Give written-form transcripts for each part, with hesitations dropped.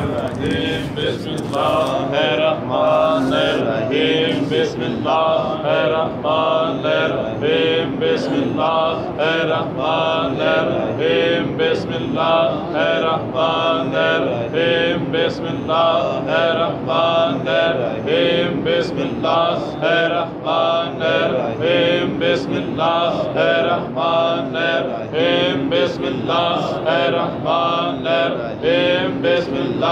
الرحیم بسم اللہ الرحمن الرحیم بسم اللہ الرحمن الرحیم بسم اللہ الرحمن الرحیم بسم اللہ الرحمن الرحیم بسم اللہ الرحمن الرحیم بسم اللہ الرحمن الرحیم بسم اللہ الرحمن الرحیم بسم اللہ الرحمن الرحیم بسم اللہ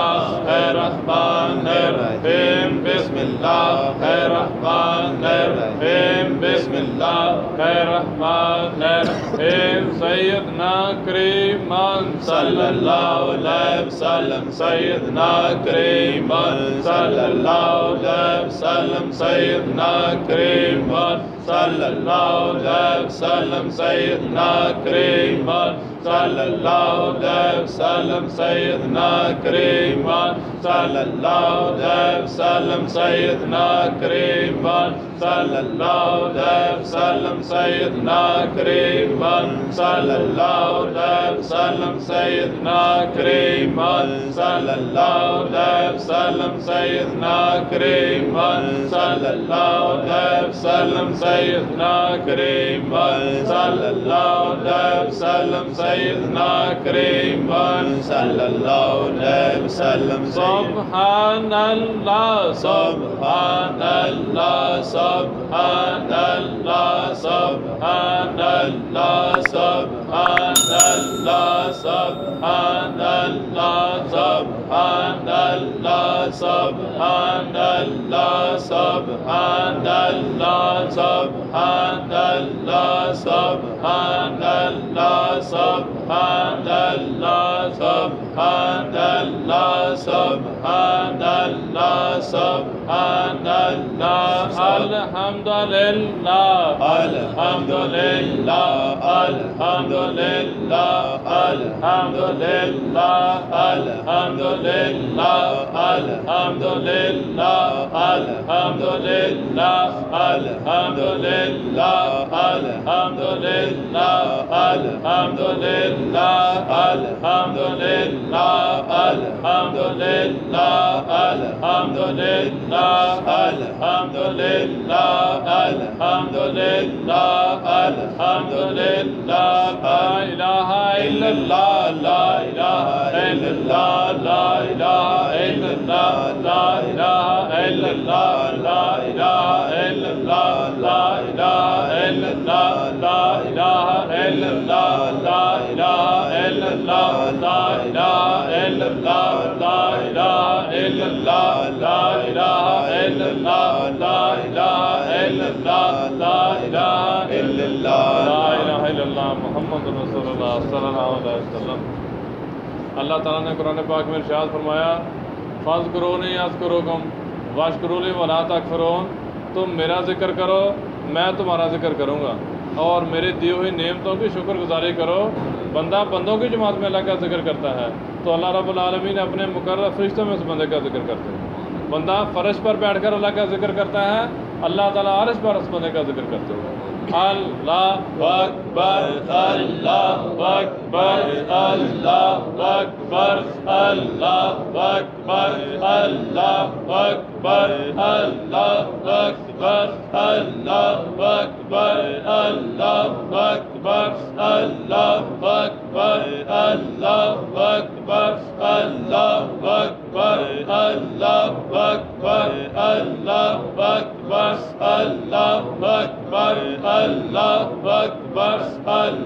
الرحمن الرحیم بسم اللہ الرحمن الرحیم بسم اللہ الرحمن الرحیم سیدنا کریمان صلی اللہ علیہ وسلم سیدنا کریمان صلی اللہ علیہ وسلم سیدنا کریمان صلی اللہ علیہ وسلم سیدنا کریمان صلی اللہ علیہ وسلم سیدنا کریمان صلی اللہ علیہ وسلم سیدنا کریمان صلی اللہ علیہ وسلم سیدنا کریمان صلی اللہ علیہ وسلم سیدنا کریمان صلی اللہ علیہ وسلم سیدنا کریمان صلی اللہ علیہ وسلم سیدنا کریمان صلی اللہ علیہ وسلم سیدنا کریمان صلی اللہ علیہ وسلم سبحان اللہ سبحان اللہ سبحان اللہ سبحان اللہ سبحان اللہ سبحان اللہ سبحان اللہ سبحان اللہ سبحان اللہ سبحان اللہ سبحان اللہ سبحان اللہ سبحان اللہ سبحان اللہ سبحان اللہ الحمدللہ الحمدللہ الحمدللہ الحمدللہ الحمدللہ الحمدللہ الحمدللہ الحمدللہ الحمدللہ الحمدللہ الحمدللہ الحمدللہ الحمدللہ الحمدللہ الحمدللہ الحمدللہ لا الہ الا اللہ لا الہ الا اللہ لا الہ الا اللہ لا الہ الا اللہ لا الہ الا اللہ لا الہ الا اللہ لا الہ الا اللہ لا الہ الا اللہ لا الہ الا اللہ لا الہ الا اللہ لا الہ الا اللہ لا الہ الا اللہ لا الہ الا اللہ لا الہ الا اللہ محمد رسول اللہ صلی اللہ علیہ وسلم۔ اللہ تعالیٰ نے قرآن پاک میں ارشاد فرمایا فاذکرونی اذکرکم واشکروا ولا تکفرون، تم میرا ذکر کرو میں تمہارا ذکر کروں گا اور میرے دی ہوئی نعمتوں کی شکر گزاری کرو۔ بندہ بندوں کی جماعت میں اللہ کا ذکر کرتا ہے تو اللہ رب العالمین اپنے مقرر فرشتوں میں اس بندے کا ذکر کرتے ہیں۔ بندہ فرش پر بیٹھ کر اللہ کا ذکر کرتا ہے، اللہ تعالیٰ عرش پر اس بندے کا ذکر کرتے ہیں۔ اللہ اکبر اللہ اکبر اللہ اکبر اللہ اکبر اللہ اکبر اللہ اکبر اللہ اکبر اللہ اکبر اللہ اکبر اللہ اکبر اللہ اکبر اللہ اکبر اللہ اکبر اللہ اکبر اللہ اکبر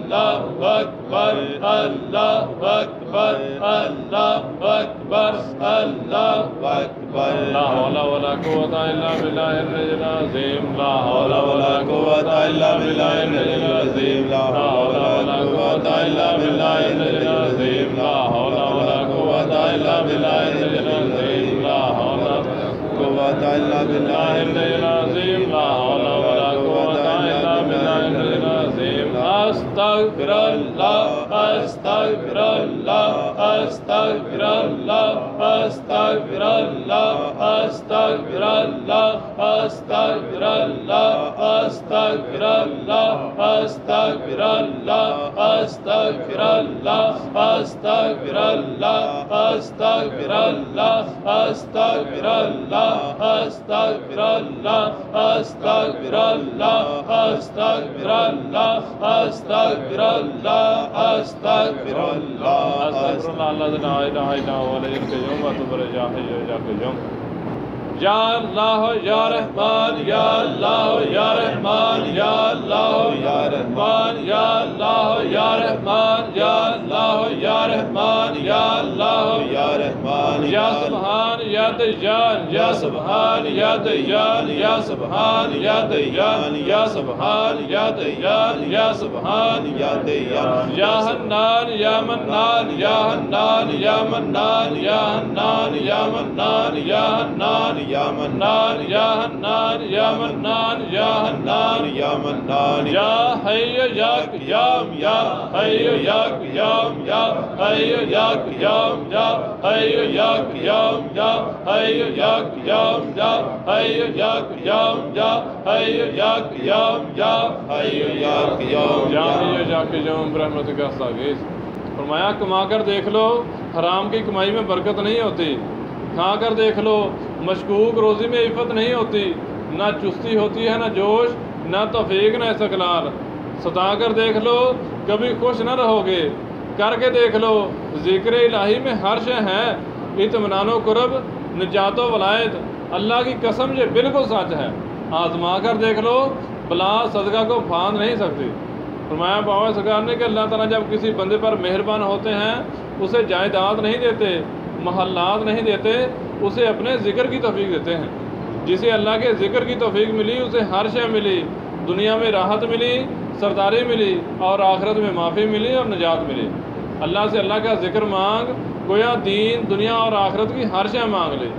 اللہ اکبر اللہ اکبر اللہ اکبر اللہ اکبر لا حول ولا قوة الا بالله العلي العظيم لا حول ولا قوة الا بالله العلي العظيم لا حول ولا قوة الا بالله العلي العظيم لا حول ولا قوة الا بالله العلي العظيم لا حول ولا قوة الا بالله العلي العظيم لا حول ولا قوة الا بالله العلي العظيم استغفر الله استغفر الله استغفر الله أستغفر الله أستغفر الله أستغفر الله أستغفر الله أستغفر الله أستغفر الله أستغفر الله أستغفر الله أستغفر الله أستغفر الله أستغفر الله أستغفر الله أستغفر الله أستغفر الله أستغفر الله الذي لا إله إلا هو الحي القيوم وأتوب إليه يا حي يا قيوم يا الله يا رحمن يا الله يا رحمن يا الله يا رحمن يا الله يا رحمن يا الله يا رحمن يا الله يا رحمن يا سبحان يا ديان يا سبحان يا ديان يا سبحان يا ديان يا سبحان يا ديان يا سبحان يا ديان يا حنان يا منان يا حنان يا منان يا حنان يا منان يا حنان يا منان يا حنان يا منان يا حنان يا منان يا حي يا قيوم يا حي يا قيوم يا حي يا قيوم يا حي يا قيوم يا حي يا قيوم يا حي يا قيوم يا حي يا قيوم يا حي يا قيوم يا حي يا قيوم برحمتک استغیث فرمایا کما کر دیکھ لو حرام کی کمائی میں برکت نہیں ہوتی کھا کر دیکھ لو مشکوک روزی میں عفت نہیں ہوتی نہ چستی ہوتی ہے نہ جوش نہ توفیق نہ استقلال ستا کر دیکھ لو کبھی خوش نہ رہو گے کر کے دیکھ لو ذکر الہی میں ہر شے ہے اطمینان و قرب نجات و ولایت اللہ کی قسم یہ بالکل سچ ہے آزما کر دیکھ لو بلا صدقہ کو پھاند نہیں سکتی فرمایا بابا سرکار نے کہ اللہ تعالیٰ جب کسی بندے پر مہربان ہوتے ہیں اسے جائیداد نہیں دیتے محلات نہیں دیتے اسے اپنے ذکر کی توفیق دیتے ہیں جسے اللہ کے ذکر کی توفیق ملی اسے ہر شے ملی دنیا میں راحت ملی سرداری ملی اور آخرت میں معافی ملی اور نجات ملی اللہ سے اللہ کا ذکر مانگ گویا دین دنیا اور آخرت کی ہر شے مانگ لے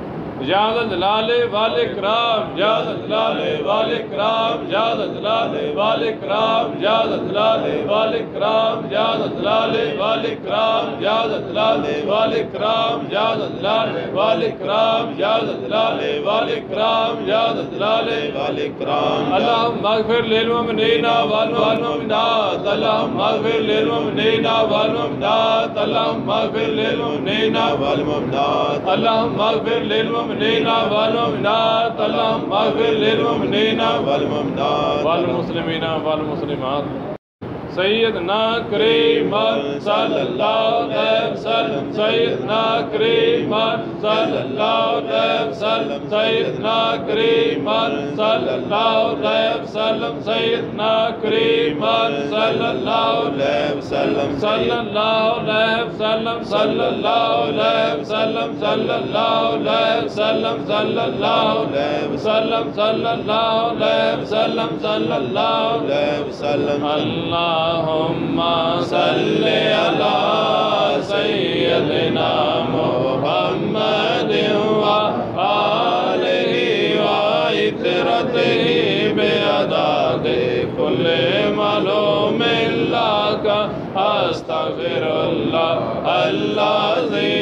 یا جلال والاکرام یا جلال والاکرام یا جلال والاکرام یا جلال والاکرام یا جلال والاکرام یا جلال والاکرام یا جلال والاکرام یا جلال والاکرام یا جلال والاکرام اللهم اغفر للمؤمنین والمؤمنات اللهم اغفر للمؤمنین والمؤمنات اللهم اغفر للمؤمنین والمؤمنات اللهم اغفر للمؤمنین والمؤمنات اللهم اغفر للمؤمنین والمؤمنات والمسلمین والمسلمات سیدنا کریم صلی اللہ علیہ وسلم سیدنا کریم صلی اللہ علیہ وسلم سیدنا کریم صلی اللہ علیہ وسلم سیدنا کریم صلی اللہ علیہ وسلم صلی اللہ علیہ وسلم صلی اللہ علیہ وسلم صلی اللہ علیہ وسلم صلی اللہ علیہ وسلم صلی اللہ علیہ وسلم صلی اللہ علیہ وسلم اللہم صلی علی سیدنا محمد وآلہ وعطرتہ بعدد کل معلوم لک استغفر اللہ العظیم